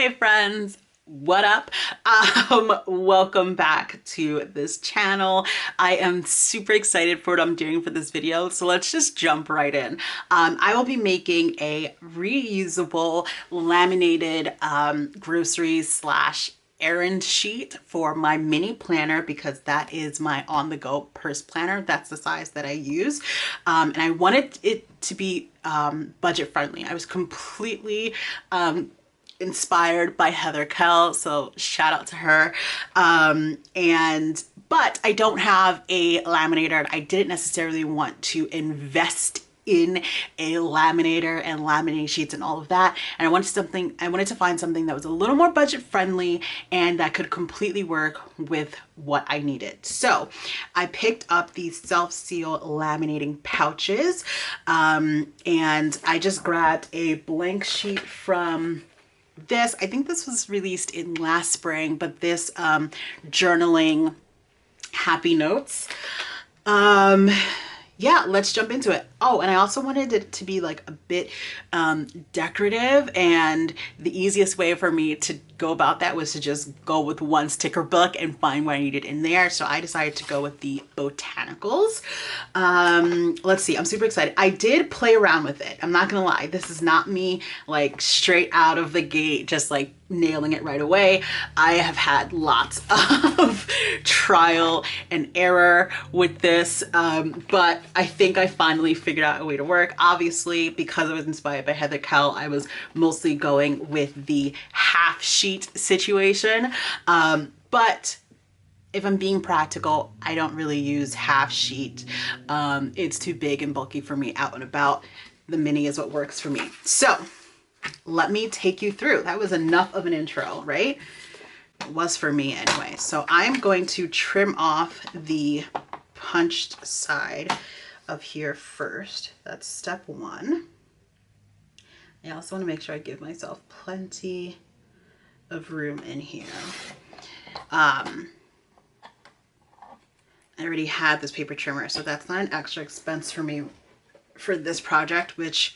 Hey friends, what up? Welcome back to this channel. I am super excited for what I'm doing for this video, so let's just jump right in. I will be making a reusable laminated groceries slash errand sheet for my mini planner because that is my on-the-go purse planner. That's the size that I use, and I wanted it to be budget friendly. I was completely inspired by Heather Kell, so shout out to her. But I don't have a laminator, and I didn't necessarily want to invest in a laminator and laminating sheets and all of that. And I wanted to find something that was a little more budget friendly and that could completely work with what I needed. So I picked up these self-seal laminating pouches, and I just grabbed a blank sheet from this. I think this was released in last spring, but this journaling happy notes. Yeah, let's jump into it. Oh, and I also wanted it to be like a bit decorative, and the easiest way for me to go about that was to just go with one sticker book and find what I needed in there. So I decided to go with the botanicals. Let's see, I'm super excited. I did play around with it. I'm not gonna lie, this is not me like straight out of the gate just like nailing it right away. I have had lots of trial and error with this, but I think I finally figured out a way to work. Obviously, because I was inspired by Heather Kell, I was mostly going with the half sheet situation, but if I'm being practical, I don't really use half sheet. It's too big and bulky for me out and about. The mini is what works for me. So let me take you through. That was enough of an intro, right? It was for me anyway. So I'm going to trim off the punched side of here first. That's step one. I also want to make sure I give myself plenty of room in here. I already had this paper trimmer, so that's not an extra expense for me for this project, which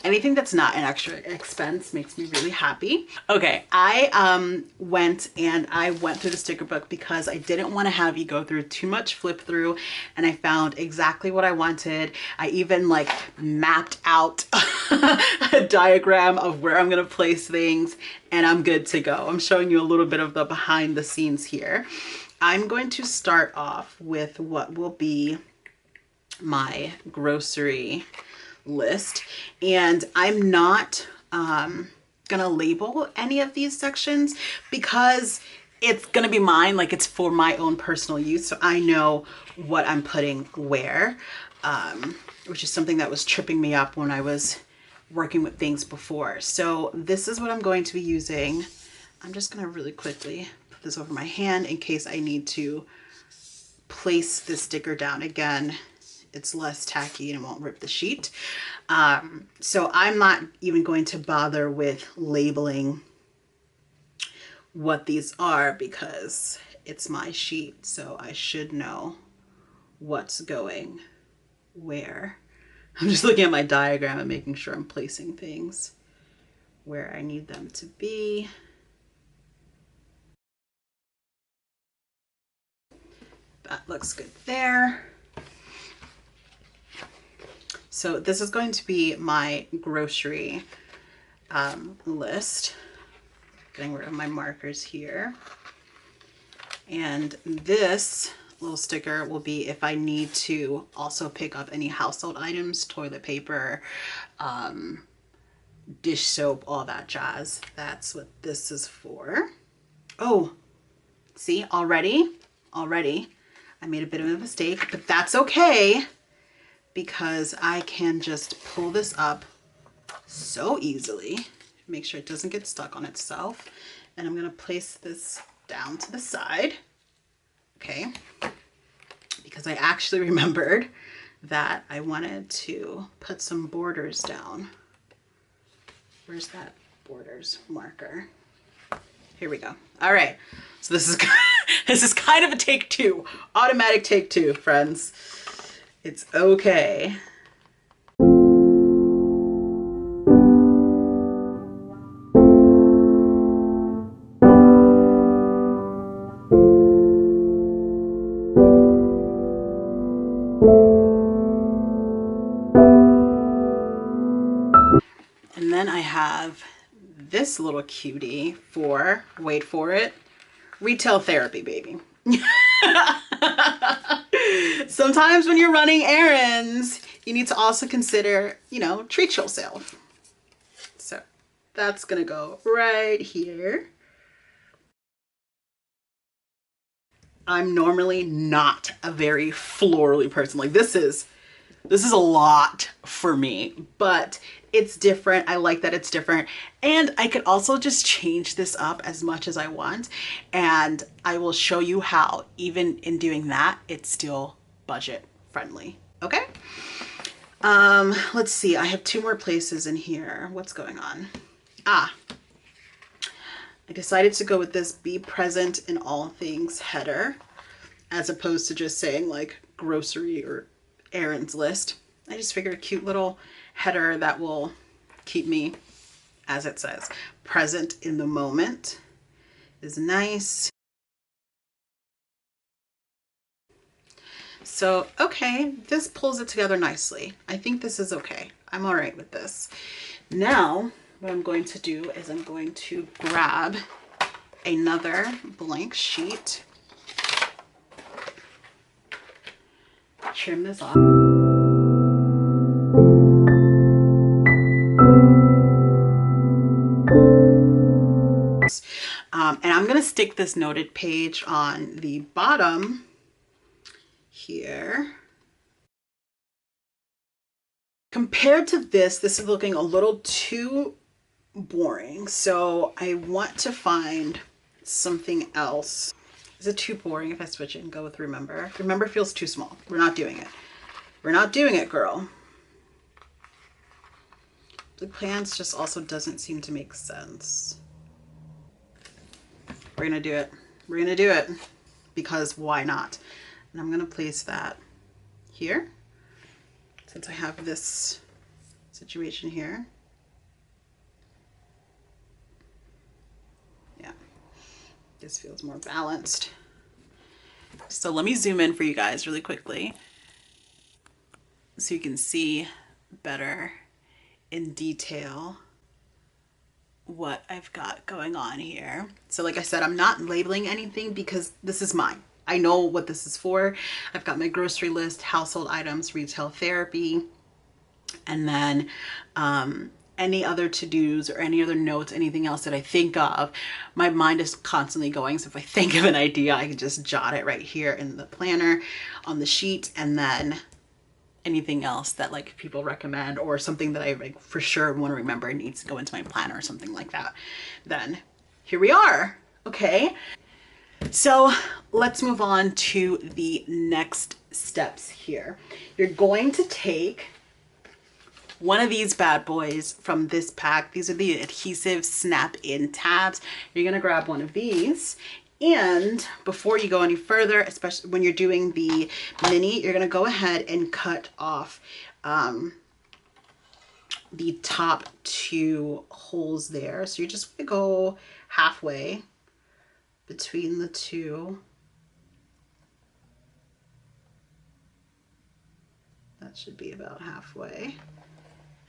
anything that's not an extra expense makes me really happy. Okay, I went through the sticker book because I didn't want to have you go through too much flip through, and I found exactly what I wanted. I even like mapped out a diagram of where I'm gonna place things, and I'm good to go. I'm showing you a little bit of the behind the scenes here. I'm going to start off with what will be my grocery list, and I'm not gonna label any of these sections because it's gonna be mine, like it's for my own personal use, so I know what I'm putting where, which is something that was tripping me up when I was working with things before. So this is what I'm going to be using. I'm just gonna really quickly put this over my hand in case I need to place the sticker down again. It's less tacky and it won't rip the sheet. So I'm not even going to bother with labeling what these are because it's my sheet, so I should know what's going where. I'm just looking at my diagram and making sure I'm placing things where I need them to be. That looks good there. So this is going to be my grocery list. Getting rid of my markers here. And this little sticker will be if I need to also pick up any household items, toilet paper, dish soap, all that jazz. That's what this is for. Oh, see, already I made a bit of a mistake, but that's okay, because I can just pull this up so easily, make sure it doesn't get stuck on itself. And I'm gonna place this down to the side, okay? Because I actually remembered that I wanted to put some borders down. Where's that borders marker? Here we go. All right, so this is this is kind of a take two, automatic take two, friends. It's okay. have this little cutie for, wait for it, retail therapy, baby. Sometimes when you're running errands, you need to also consider, you know, treat yourself. So that's gonna go right here. I'm normally not a very florally person. Like this is a lot for me, but it's different. I like that it's different. And I could also just change this up as much as I want. And I will show you how, even in doing that, it's still budget friendly. Okay. Let's see. I have 2 more places in here. What's going on? I decided to go with this be present in all things header, as opposed to just saying like grocery or errands list. I just figured a cute little header that will keep me, as it says, present in the moment is nice. So, okay, this pulls it together nicely. I think this is okay. I'm all right with this. Now, what I'm going to do is I'm going to grab another blank sheet, trim this off. And I'm going to stick this noted page on the bottom here. Compared to this is looking a little too boring. So I want to find something else. Is it too boring if I switch it and go with remember? Remember feels too small. We're not doing it. We're not doing it, girl. The plans just also doesn't seem to make sense. We're gonna do it. We're gonna do it because why not? And I'm gonna place that here since I have this situation here. Yeah, this feels more balanced. So let me zoom in for you guys really quickly so you can see better in detail what I've got going on here. So like I said, I'm not labeling anything because this is mine. I know what this is for. I've got my grocery list, household items, retail therapy, and then any other to-dos or any other notes, anything else that I think of. My mind is constantly going. So if I think of an idea, I can just jot it right here in the planner on the sheet, and then anything else that like people recommend or something that I like for sure want to remember and needs to go into my planner or something like that, then here we are. Okay, so let's move on to the next steps here. You're going to take one of these bad boys from this pack. These are the adhesive snap-in tabs. You're gonna grab one of these, and before you go any further, especially when you're doing the mini, you're gonna go ahead and cut off the top 2 holes there. So you're just gonna go halfway between the 2. That should be about halfway.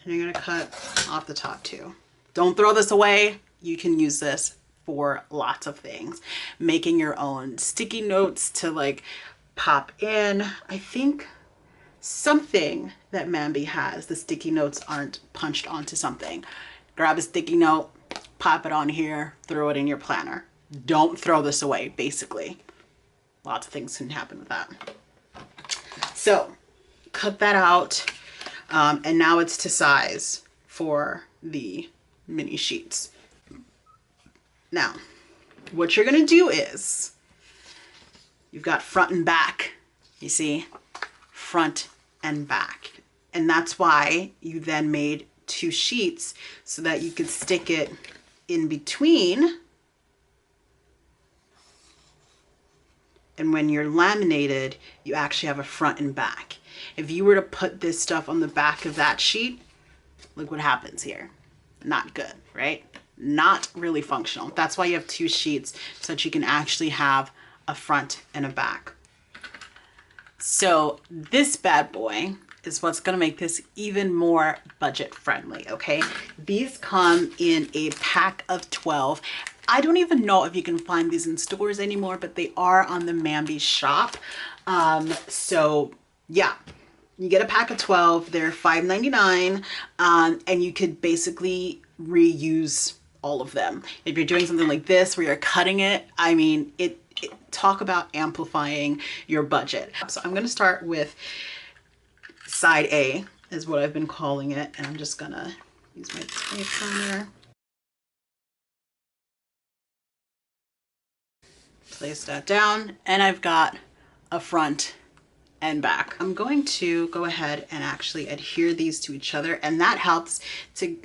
And you're gonna cut off the top 2. Don't throw this away. You can use this for lots of things. Making your own sticky notes to like pop in. I think something that Mambi has, the sticky notes aren't punched onto something. Grab a sticky note, pop it on here, throw it in your planner. Don't throw this away, basically. Lots of things can happen with that. So cut that out. And now it's to size for the mini sheets. Now, what you're gonna do is, you've got front and back, you see, front and back. And that's why you then made 2 sheets so that you could stick it in between. And when you're laminated, you actually have a front and back. If you were to put this stuff on the back of that sheet, look what happens here. Not good, right? Not really functional. That's why you have 2 sheets, so that you can actually have a front and a back. So this bad boy is what's gonna make this even more budget friendly, okay? These come in a pack of 12. I don't even know if you can find these in stores anymore, but they are on the Mambi shop. So yeah, you get a pack of 12, they're $5.99, and you could basically reuse all of them. If you're doing something like this where you're cutting it, I mean, talk about amplifying your budget. So I'm gonna start with side A, is what I've been calling it, and I'm just gonna use my tape planner. Place that down, and I've got a front and back. I'm going to go ahead and actually adhere these to each other, and that helps to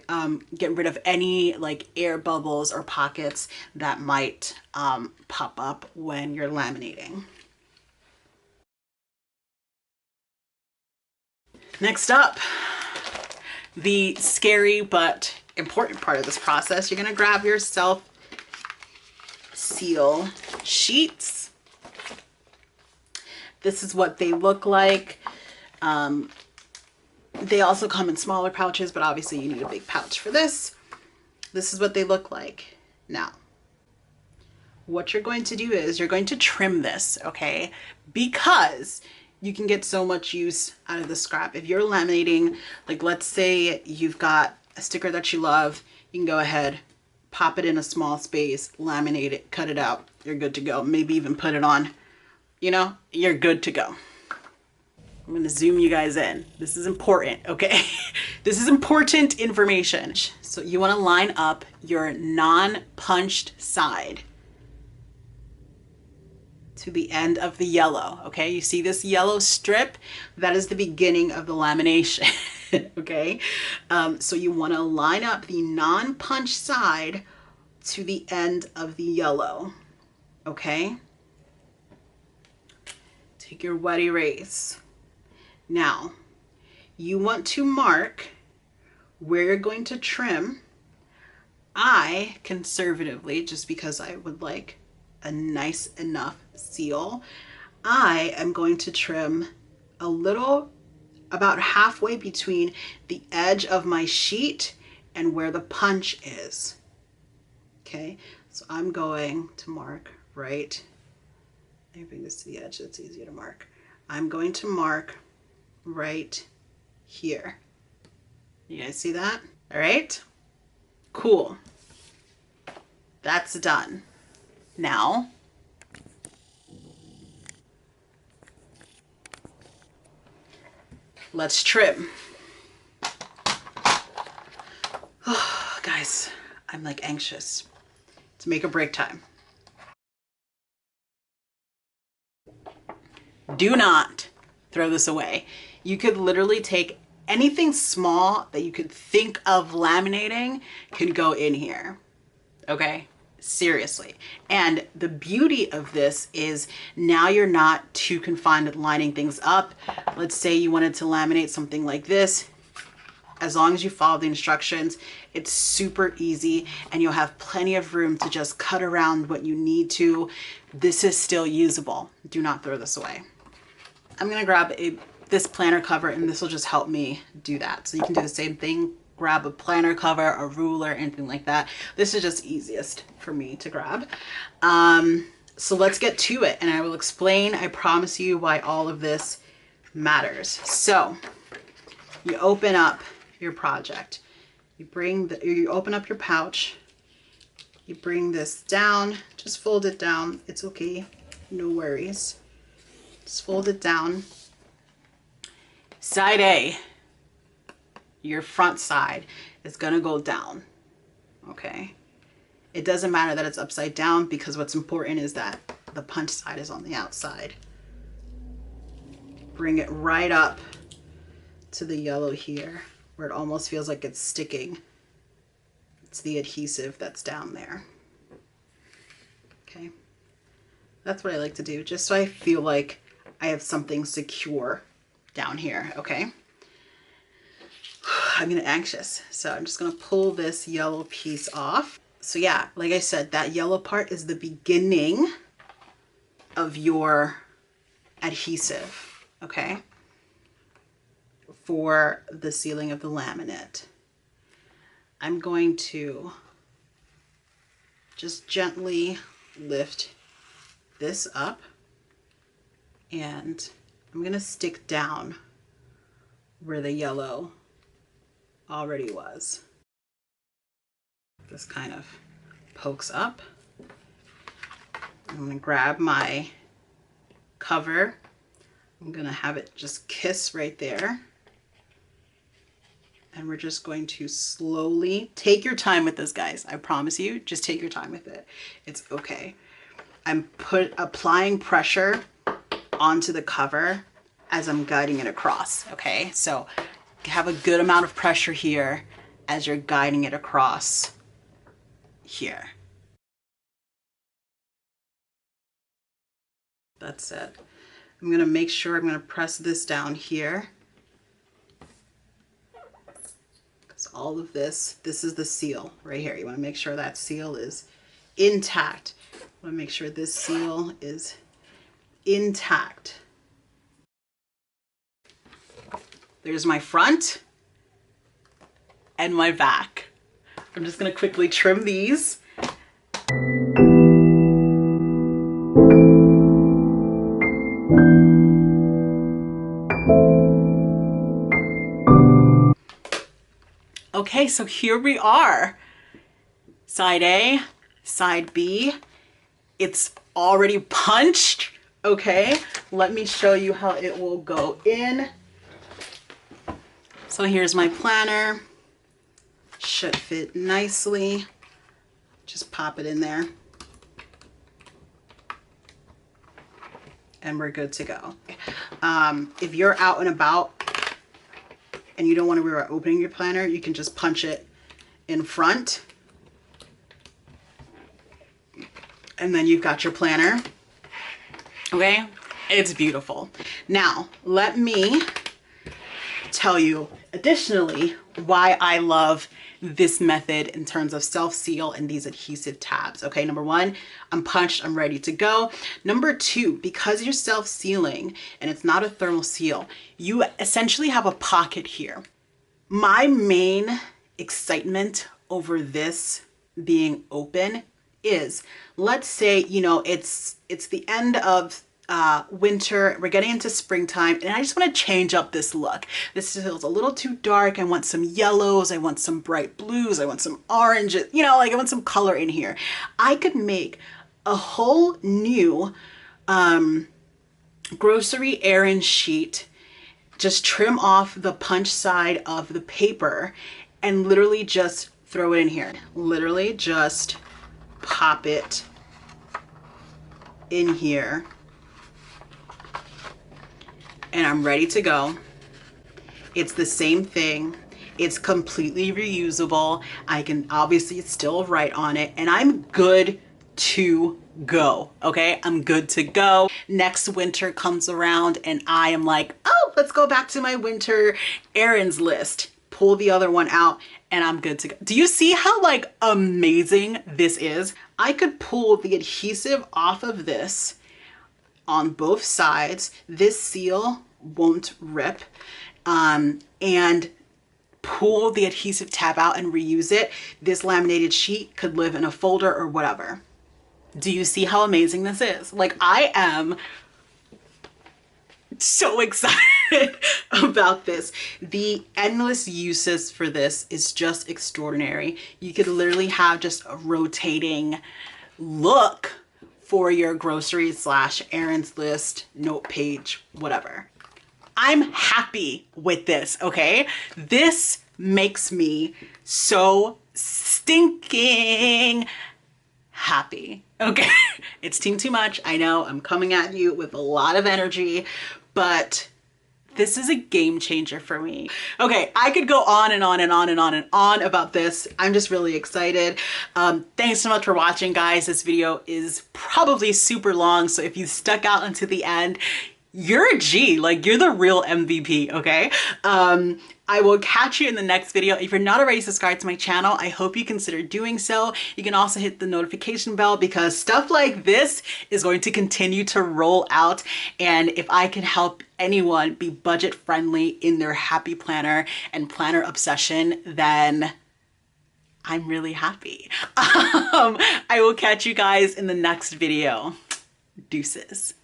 get rid of any like air bubbles or pockets that might pop up when you're laminating. Next up, the scary but important part of this process. You're gonna grab your self seal sheets. This is what they look like. They also come in smaller pouches, but obviously you need a big pouch for this. This is what they look like. Now, what you're going to do is you're going to trim this, okay? Because you can get so much use out of the scrap. If you're laminating, like let's say you've got a sticker that you love, you can go ahead, pop it in a small space, laminate it, cut it out, you're good to go. Maybe even put it on, you know, you're good to go. I'm gonna zoom you guys in. This is important, okay? This is important information. So you wanna line up your non-punched side to the end of the yellow, okay? You see this yellow strip? That is the beginning of the lamination, okay? So you wanna line up the non-punch side to the end of the yellow, okay? Take your wet erase. Now, you want to mark where you're going to trim. I conservatively, just because I would like a nice enough seal, I am going to trim a little, about halfway between the edge of my sheet and where the punch is. Okay, so I'm going to mark right, let me bring this to the edge so it's easier to mark. I'm going to mark right here. You guys see that? All right, cool. That's done. Now, let's trim. Oh, guys, I'm like anxious. It's make or break time. Do not throw this away. You could literally take anything small that you could think of laminating can go in here, okay? Seriously. And the beauty of this is now you're not too confined to lining things up. Let's say you wanted to laminate something like this. As long as you follow the instructions, it's super easy and you'll have plenty of room to just cut around what you need to. This is still usable. Do not throw this away. I'm gonna grab this planner cover, and this will just help me do that. So you can do the same thing. Grab a planner cover, a ruler, anything like that. This is just easiest for me to grab. So let's get to it, and I will explain, I promise you, why all of this matters. So you open up your project. You open up your pouch. You bring this down. Just fold it down. It's okay. No worries. Just fold it down. Side A, your front side is gonna go down, okay? It doesn't matter that it's upside down, because what's important is that the punch side is on the outside. Bring it right up to the yellow here, where it almost feels like it's sticking. It's the adhesive that's down there, okay? That's what I like to do, just so I feel like I have something secure down here, okay? I'm getting anxious, so I'm just gonna pull this yellow piece off. So yeah, like I said, that yellow part is the beginning of your adhesive, okay? for the sealing of the laminate. I'm going to just gently lift this up, and I'm going to stick down where the yellow already was. This kind of pokes up. I'm going to grab my cover. I'm going to have it just kiss right there. And we're just going to slowly take your time with this, guys. I promise you, just take your time with it. It's okay. I'm applying pressure onto the cover as I'm guiding it across, okay? So have a good amount of pressure here as you're guiding it across here. That's it. I'm gonna make sure I'm gonna press this down here. Because all of this is the seal right here. You wanna make sure that seal is intact. You wanna make sure this seal is intact. There's my front and my back. I'm just gonna quickly trim these. Okay, so here we are. Side A, side B. It's already punched, okay? Let me show you how it will go in. So here's my planner. Should fit nicely. Just pop it in there. And we're good to go. If you're out and about and you don't want to worry about opening your planner, you can just punch it in front. And then you've got your planner. Okay? It's beautiful. Now, let me tell you additionally why I love this method in terms of self-seal and these adhesive tabs. Okay, number one, I'm punched, I'm ready to go. Number two, because you're self-sealing and it's not a thermal seal, you essentially have a pocket here. My main excitement over this being open is, let's say, you know, it's the end of winter, we're getting into springtime, and I just want to change up this look. This feels a little too dark. I want some yellows, I want some bright blues, I want some oranges, you know, like I want some color in here. I could make a whole new grocery errand sheet, just trim off the punch side of the paper and literally just throw it in here. Literally just pop it in here. And I'm ready to go. It's the same thing. It's completely reusable. I can obviously still write on it, and I'm good to go. Okay, I'm good to go. Next winter comes around and I am like, oh, let's go back to my winter errands list. Pull the other one out and I'm good to go. Do you see how like amazing this is? I could pull the adhesive off of this on both sides. This seal won't rip, and pull the adhesive tab out and reuse it. This laminated sheet could live in a folder or whatever. Do you see how amazing this is? Like, I am so excited about this. The endless uses for this is just extraordinary. You could literally have just a rotating look for your grocery / errands list, note page, whatever. I'm happy with this, okay? This makes me so stinking happy, okay? It's team too much. I know I'm coming at you with a lot of energy, but this is a game changer for me. Okay, I could go on and on and on and on and on about this. I'm just really excited. Thanks so much for watching, guys. This video is probably super long, so if you stuck out until the end, you're a G, like you're the real MVP, okay? I will catch you in the next video. If you're not already subscribed to my channel, I hope you consider doing so. You can also hit the notification bell because stuff like this is going to continue to roll out. And if I can help anyone be budget friendly in their happy planner and planner obsession, then I'm really happy. I will catch you guys in the next video. Deuces.